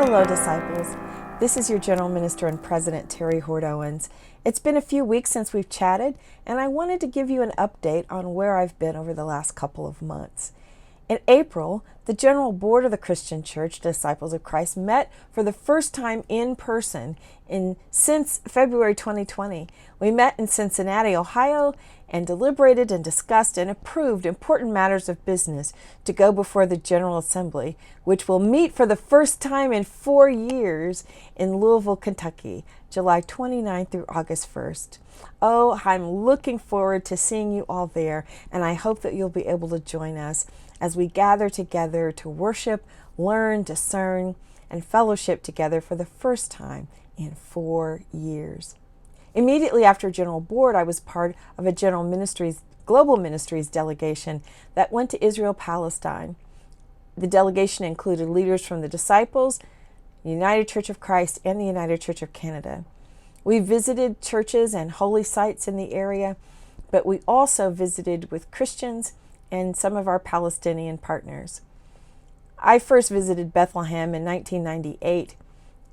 Hello, disciples. This is your General Minister and President, Terri Hord Owens. It's been a few weeks since we've chatted, and I wanted to give you an update on where I've been over the last couple of months. In April, the General Board of the Christian Church, Disciples of Christ, met for the first time in person since February 2020. We met in Cincinnati, Ohio, and deliberated and discussed and approved important matters of business to go before the General Assembly, which will meet for the first time in 4 years in Louisville, Kentucky, July 29 through August 1st. Oh, I'm looking forward to seeing you all there, and I hope that you'll be able to join us as we gather together to worship, learn, discern, and fellowship together for the first time in 4 years. Immediately after General Board, I was part of a Global Ministries delegation that went to Israel, Palestine. The delegation included leaders from the Disciples, the United Church of Christ, and the United Church of Canada. We visited churches and holy sites in the area, but we also visited with Christians and some of our Palestinian partners. I first visited Bethlehem in 1998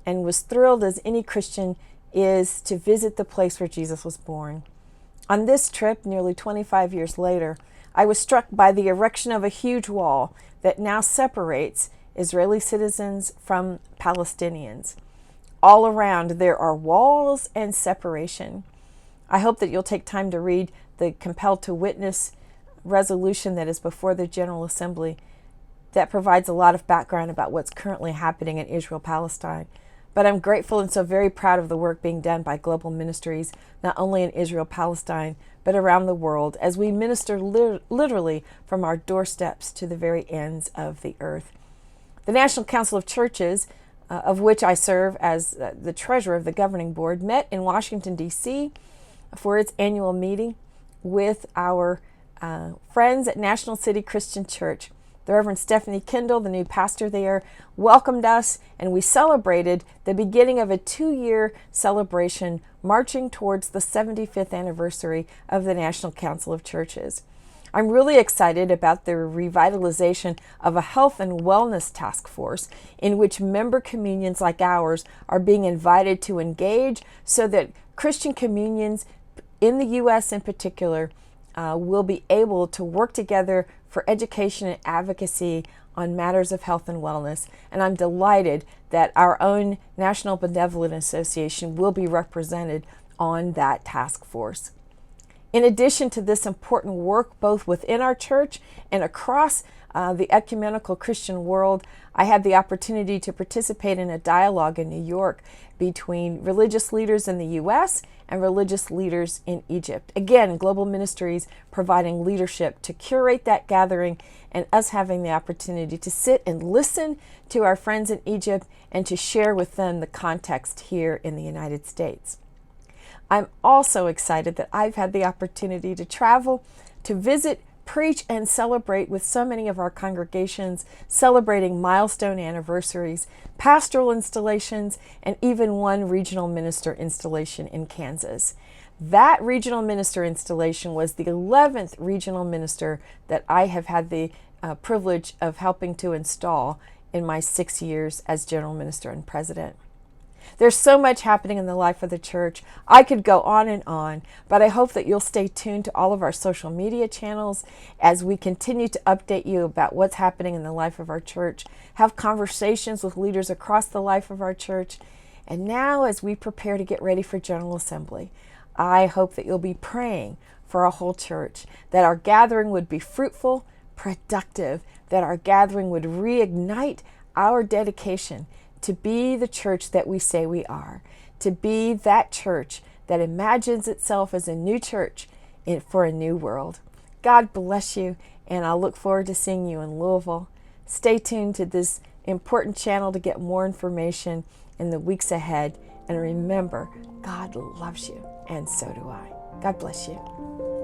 and was thrilled as any Christian is to visit the place where Jesus was born. On this trip, nearly 25 years later, I was struck by the erection of a huge wall that now separates Israeli citizens from Palestinians. All around, there are walls and separation. I hope that you'll take time to read the Compelled to Witness resolution that is before the General Assembly that provides a lot of background about what's currently happening in Israel-Palestine. But I'm grateful and so very proud of the work being done by Global Ministries, not only in Israel-Palestine, but around the world, as we minister literally from our doorsteps to the very ends of the earth. The National Council of Churches, of which I serve as the treasurer of the governing board, met in Washington, D.C. for its annual meeting with our friends at National City Christian Church. The Reverend Stephanie Kendall, the new pastor there, welcomed us, and we celebrated the beginning of a 2-year celebration marching towards the 75th anniversary of the National Council of Churches. I'm really excited about the revitalization of a health and wellness task force in which member communions like ours are being invited to engage so that Christian communions in the U.S. in particular will be able to work together for education and advocacy on matters of health and wellness. And I'm delighted that our own National Benevolent Association will be represented on that task force. In addition to this important work, both within our church and across the ecumenical Christian world, I had the opportunity to participate in a dialogue in New York between religious leaders in the U.S. and religious leaders in Egypt. Again, Global Ministries providing leadership to curate that gathering and us having the opportunity to sit and listen to our friends in Egypt and to share with them the context here in the United States. I'm also excited that I've had the opportunity to travel, to visit, preach, and celebrate with so many of our congregations, celebrating milestone anniversaries, pastoral installations, and even one regional minister installation in Kansas. That regional minister installation was the 11th regional minister that I have had the privilege of helping to install in my 6 years as general minister and president. There's so much happening in the life of the church. I could go on, but I hope that you'll stay tuned to all of our social media channels as we continue to update you about what's happening in the life of our church, have conversations with leaders across the life of our church. And now, as we prepare to get ready for General Assembly, I hope that you'll be praying for our whole church, that our gathering would be fruitful, productive, that our gathering would reignite our dedication to be the church that we say we are, to be that church that imagines itself as a new church for a new world. God bless you, and I'll look forward to seeing you in Louisville. Stay tuned to this important channel to get more information in the weeks ahead. And remember, God loves you, and so do I. God bless you.